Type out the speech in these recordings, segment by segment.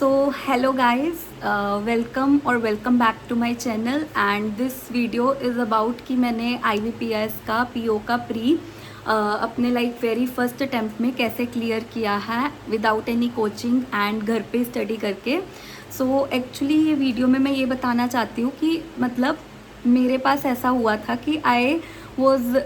So hello guys, welcome back to my channel and this video is about कि मैंने IBPS का PO का pre अपने very first attempt में कैसे क्लियर किया है विदाउट एनी कोचिंग एंड घर पे स्टडी करके। सो एक्चुअली ये वीडियो में मैं ये बताना चाहती हूँ कि मतलब मेरे पास ऐसा हुआ था कि आई वॉज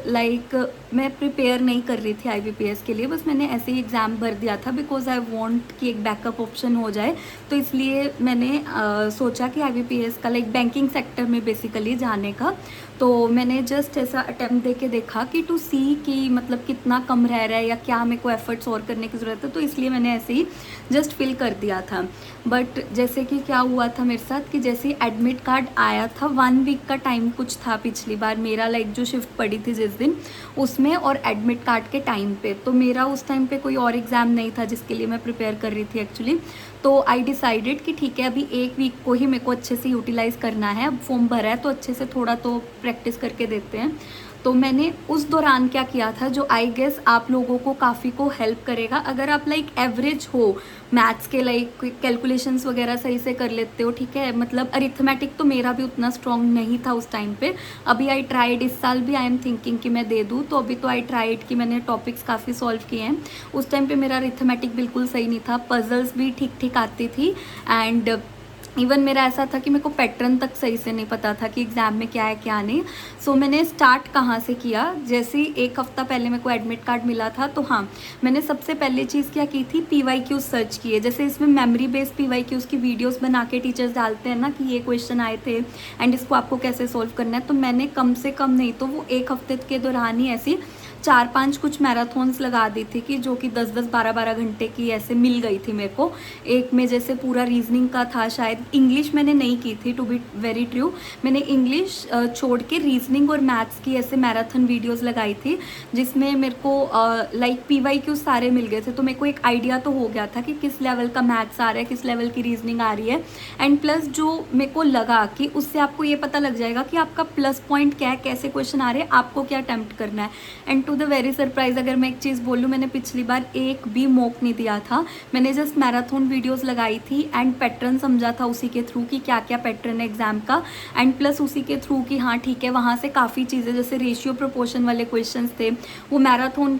मैं प्रिपेयर नहीं कर रही थी IBPS के लिए, बस मैंने ऐसे ही एग्ज़ाम भर दिया था बिकॉज आई वांट कि एक बैकअप ऑप्शन हो जाए। तो इसलिए मैंने सोचा कि IBPS का बैंकिंग सेक्टर में बेसिकली जाने का। तो मैंने जस्ट ऐसा अटेम्प्ट दे के देखा कि टू सी कि मतलब कितना कम रह रहा है या क्या मेरे को एफर्ट्स और करने की ज़रूरत है, तो इसलिए मैंने ऐसे ही जस्ट फिल कर दिया था। बट जैसे कि क्या हुआ था मेरे साथ कि जैसे ही एडमिट कार्ड आया था 1 वीक का टाइम कुछ था पिछली बार मेरा जो शिफ्ट पड़ी थी जिस दिन उसमें और एडमिट कार्ड के टाइम पे, तो मेरा उस टाइम पे कोई और एग्ज़ाम नहीं था जिसके लिए मैं प्रिपेयर कर रही थी एक्चुअली। तो आई डिसाइडेड कि ठीक है अभी 1 वीक को ही मेरे को अच्छे से यूटिलाइज़ करना है, अब फॉर्म भरा है तो अच्छे से थोड़ा तो प्रैक्टिस करके देते हैं। तो मैंने उस दौरान क्या किया था जो आई गेस आप लोगों को काफ़ी को हेल्प करेगा। अगर आप एवरेज हो मैथ्स के कैलकुलेशंस वगैरह सही से कर लेते हो, ठीक है, मतलब अरिथमेटिक तो मेरा भी उतना स्ट्रॉन्ग नहीं था उस टाइम पे। अभी आई ट्राइड, इस साल भी आई एम थिंकिंग कि मैं दे दूँ, तो अभी तो आई ट्राइड कि मैंने टॉपिक्स काफ़ी सॉल्व किए हैं। उस टाइम पे मेरा अरिथमेटिक बिल्कुल सही नहीं था, पजल्स भी ठीक ठीक आती थी एंड इवन मेरा ऐसा था कि मेरे को पैटर्न तक सही से नहीं पता था कि एग्ज़ाम में क्या है क्या नहीं। सो मैंने स्टार्ट कहाँ से किया, जैसे ही 1 हफ़्ता पहले मेरे को एडमिट कार्ड मिला था तो हाँ मैंने सबसे पहले चीज़ क्या की थी, PYQ सर्च किए। जैसे इसमें मेमोरी बेस्ड PYQs की वीडियोस बना के टीचर्स डालते हैं ना कि ये क्वेश्चन आए थे एंड इसको आपको कैसे सोल्व करना है। तो मैंने कम से कम नहीं तो वो 1 हफ्ते के दौरान ही ऐसी 4-5 कुछ मैराथन्स लगा दी थी कि जो कि 10-10 12-12 घंटे की ऐसे मिल गई थी मेरे को। एक में जैसे पूरा रीजनिंग का था, शायद इंग्लिश मैंने नहीं की थी टू बी वेरी ट्रू, मैंने इंग्लिश छोड़ के रीजनिंग और मैथ्स की ऐसे मैराथन वीडियोस लगाई थी जिसमें मेरे को PYQ सारे मिल गए थे। तो मेरे को एक आइडिया तो हो गया था कि किस लेवल का मैथ्स आ रहा है, किस लेवल की रीजनिंग आ रही है एंड प्लस जो मेरे को लगा कि उससे आपको ये पता लग जाएगा कि आपका प्लस पॉइंट क्या है, कैसे क्वेश्चन आ रहे हैं, आपको क्या अटेम्प्ट करना है। And to the very surprise अगर मैं एक चीज़ बोलूँ, मैंने पिछली बार एक भी मॉक नहीं दिया था, मैंने जस्ट मैराथन वीडियोस लगाई थी एंड पैटर्न समझा था उसी के थ्रू कि क्या क्या पैटर्न है एग्जाम का एंड प्लस उसी के थ्रू कि हाँ ठीक है वहाँ से काफ़ी चीज़ें जैसे रेशियो प्रोपोर्शन वाले क्वेश्चंस थे वो मैराथन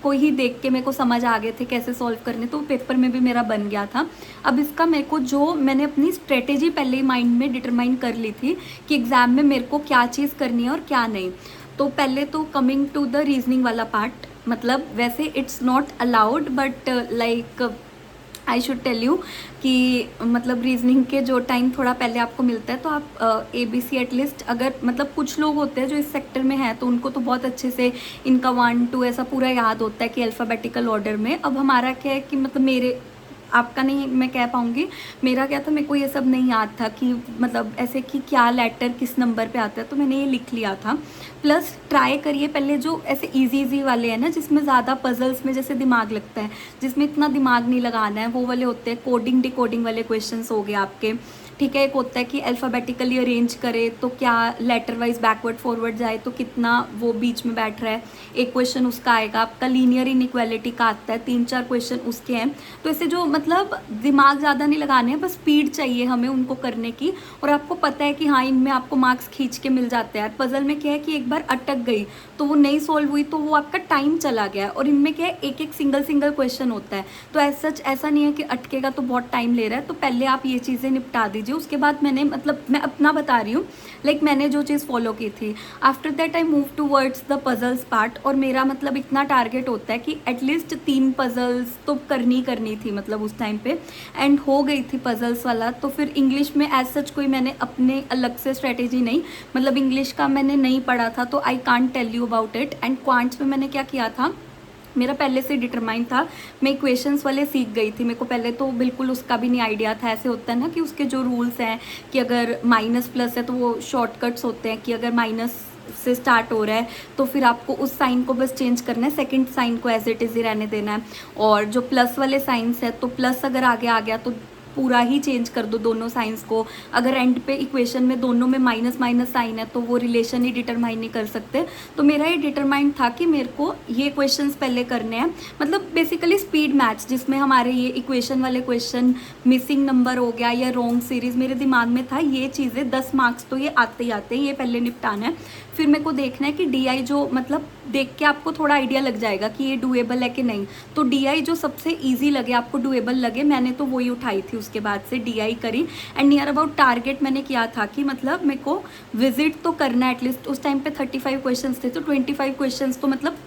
को ही देख के मेरे को समझ आ गए थे कैसे सॉल्व करने, तो पेपर में भी मेरा बन गया था। अब इसका मेरे को जो मैंने अपनी स्ट्रेटेजी पहले ही माइंड में डिटरमाइन कर ली थी कि एग्ज़ाम में मेरे को क्या चीज़ करनी है और क्या नहीं। तो पहले तो कमिंग टू द रीजनिंग वाला पार्ट, मतलब वैसे it's not allowed but I should tell you कि मतलब रीजनिंग के जो टाइम थोड़ा पहले आपको मिलता है तो आप ABC एटलीस्ट, अगर मतलब कुछ लोग होते हैं जो इस सेक्टर में हैं तो उनको तो बहुत अच्छे से इनका 1 2 ऐसा पूरा याद होता है कि अल्फ़ाबेटिकल ऑर्डर में। अब हमारा क्या है कि मतलब मेरे आपका नहीं मैं कह पाऊँगी, मेरा क्या था, मेरे को ये सब नहीं याद था कि मतलब ऐसे कि क्या लेटर किस नंबर पे आता है, तो मैंने ये लिख लिया था। प्लस ट्राई करिए पहले जो ऐसे इजी वाले हैं ना जिसमें ज़्यादा पजल्स में जैसे दिमाग लगता है, जिसमें इतना दिमाग नहीं लगाना है, वो वाले होते हैं कोडिंग डिकोडिंग वाले क्वेश्चंस हो गए आपके, ठीक है। एक होता है कि अल्फ़ाबेटिकली अरेंज करे तो क्या लेटर वाइज बैकवर्ड फॉरवर्ड जाए तो कितना वो बीच में बैठ रहा है, एक क्वेश्चन उसका आएगा। आपका लीनियर इनइक्वालिटी का आता है, 3-4 क्वेश्चन उसके हैं। तो ऐसे जो मतलब दिमाग ज़्यादा नहीं लगाने हैं, बस स्पीड चाहिए हमें उनको करने की और आपको पता है कि हाँ इनमें आपको मार्क्स खींच के मिल जाते हैं। पजल में क्या है कि एक बार अटक गई तो वो नहीं सॉल्व हुई तो वो आपका टाइम चला गया, और इनमें क्या है एक एक सिंगल क्वेश्चन होता है, तो ऐसा सच ऐसा नहीं है कि अटकेगा तो बहुत टाइम ले रहा है। तो पहले आप ये चीज़ें निपटा दीजिए। उसके बाद मैंने मतलब मैं अपना बता रही हूँ मैंने जो चीज़ फॉलो की थी, after that I move towards the puzzles part. और मेरा मतलब इतना टारगेट होता है कि एटलीस्ट 3 पजल्स तो करनी थी मतलब उस टाइम पे, एंड हो गई थी पजल्स वाला। तो फिर इंग्लिश में एज सच कोई मैंने अपने अलग से स्ट्रेटेजी नहीं, मतलब इंग्लिश का मैंने नहीं पढ़ा था तो I can't tell you about it. And quants में मैंने क्या किया था, मेरा पहले से डिटरमाइन था, मैं इक्वेशंस वाले सीख गई थी, मेरे को पहले तो बिल्कुल उसका भी नहीं आइडिया था। ऐसे होता है ना कि उसके जो रूल्स हैं कि अगर माइनस प्लस है तो वो शॉर्टकट्स होते हैं कि अगर माइनस से स्टार्ट हो रहा है तो फिर आपको उस साइन को बस चेंज करना है, सेकंड साइन को एज इट इज़ ही रहने देना है। और जो प्लस वाले साइंस है तो प्लस अगर आगे आ गया तो पूरा ही चेंज कर दो दोनों साइंस को। अगर एंड पे इक्वेशन में दोनों में माइनस माइनस साइन है तो वो रिलेशन ही डिटरमाइन नहीं कर सकते। तो मेरा ये डिटरमाइंड था कि मेरे को ये क्वेश्चंस पहले करने हैं, मतलब बेसिकली स्पीड मैथ्स, जिसमें हमारे ये इक्वेशन वाले क्वेश्चन, मिसिंग नंबर हो गया या रॉन्ग सीरीज, मेरे दिमाग में था ये चीज़ें 10 मार्क्स तो ये आते ही आते हैं, ये पहले निपटाना है। फिर मेरे को देखना है कि DI जो, मतलब देख के आपको थोड़ा आइडिया लग जाएगा कि ये डुएबल है कि नहीं। तो DI जो सबसे इजी लगे, आपको डुएबल लगे, मैंने तो वही उठाई थी। उसके बाद से DI करी एंड नियर अबाउट टारगेट मैंने किया था कि मतलब मेरे को विजिट तो करना है एटलीस्ट। उस टाइम पे 35 क्वेश्चंस थे तो 25 क्वेश्चंस तो मतलब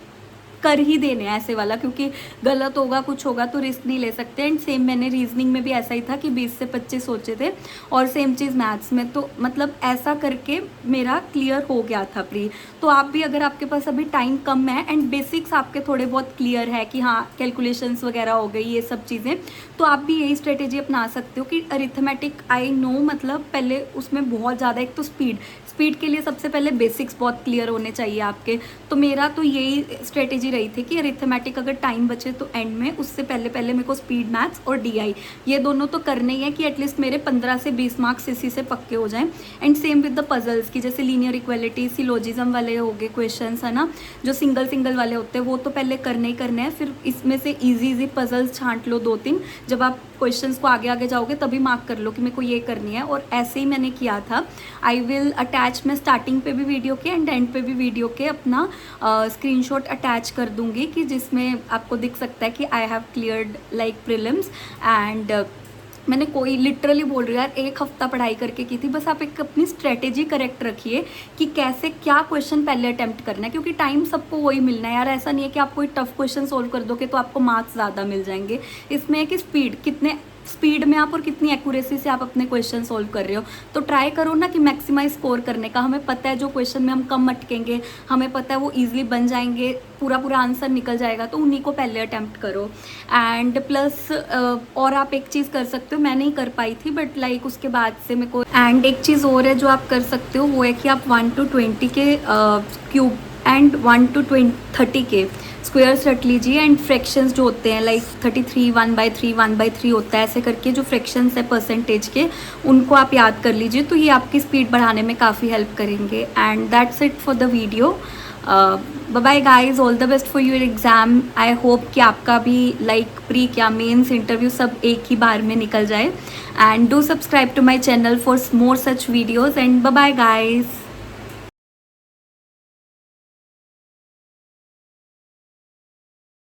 कर ही देने हैं ऐसे वाला, क्योंकि गलत होगा कुछ होगा तो रिस्क नहीं ले सकते। एंड सेम मैंने रीजनिंग में भी ऐसा ही था कि 20 से 25 सोचे थे, और सेम चीज़ मैथ्स में। तो मतलब ऐसा करके मेरा क्लियर हो गया था प्री। तो आप भी, अगर आपके पास अभी टाइम कम है एंड बेसिक्स आपके थोड़े बहुत क्लियर है कि हाँ कैलकुलेशंस वगैरह हो गई ये सब चीज़ें, तो आप भी यही स्ट्रेटेजी अपना सकते हो कि अरिथमेटिक, आई नो मतलब पहले उसमें बहुत ज़्यादा, एक तो स्पीड के लिए सबसे पहले बेसिक्स बहुत क्लियर होने चाहिए आपके। तो मेरा तो यही स्ट्रेटेजी रही थी कि अरिथमेटिक अगर टाइम बचे तो एंड में उससे पहले पहले मेरे को स्पीड मैथ्स और DI ये दोनों तो करने ही है कि एटलीस्ट मेरे 15 से 20 मार्क्स इसी से पक्के हो जाएं। And same with the puzzles की, जैसे लीनियर इक्वालिटी, सिलोजिज्म वाले हो गए क्वेश्चंस है ना, जो सिंगल वाले होते हैं वो तो पहले करने ही करने हैं। फिर इसमें से ईजी पजल्स छांट लो 2-3, जब आप क्वेश्चंस को आगे आगे जाओगे तभी मार्क कर लो कि मेरे को ये करनी है। और ऐसे ही मैंने किया था। आई विल अटैच, मैं स्टार्टिंग पे भी वीडियो के एंड एंड पे भी वीडियो के अपना स्क्रीनशॉट अटैच कर दूंगी, कि जिसमें आपको दिख सकता है कि I have cleared like prelims. And मैंने कोई लिटरली बोल रही हूँ यार, 1 हफ्ता पढ़ाई करके की थी। बस आप एक अपनी स्ट्रेटेजी करेक्ट रखिए कि कैसे क्या क्वेश्चन पहले अटेम्प्ट करना है, क्योंकि टाइम सबको वही मिलना है यार। ऐसा नहीं है कि आप कोई टफ क्वेश्चन सोल्व कर दोगे तो आपको मार्क्स ज़्यादा मिल जाएंगे। इसमें है कि कितने स्पीड में आप और कितनी एक्यूरेसी से आप अपने क्वेश्चन सोल्व कर रहे हो। तो ट्राई करो ना कि मैक्सिमाइज स्कोर करने का। हमें पता है जो क्वेश्चन में हम कम अटकेंगे, हमें पता है वो ईजिली बन जाएंगे, पूरा आंसर निकल जाएगा, तो उन्हीं को पहले अटैम्प्ट करो। एंड प्लस और आप एक चीज़ कर सकते हो, मैं नहीं कर पाई थी बट लाइक उसके बाद से मेरे को, एंड एक चीज़ और है जो आप कर सकते हो, वो है कि आप 1 to 20 के क्यूब एंड 1 to 30 के स्क्वायर्स रख लीजिए। एंड फ्रैक्शंस जो होते हैं लाइक 33 1/3 1/3 होता है, ऐसे करके जो फ्रैक्शंस है परसेंटेज के, उनको आप याद कर लीजिए। तो ये आपकी स्पीड बढ़ाने में काफ़ी हेल्प करेंगे। And that's it for the video. Bye bye guys, all the best for your exam. I hope कि आपका भी लाइक प्री क्या मेंस इंटरव्यू सब एक ही बार में निकल जाए। And do subscribe to my channel for more such videos. And bye bye guys.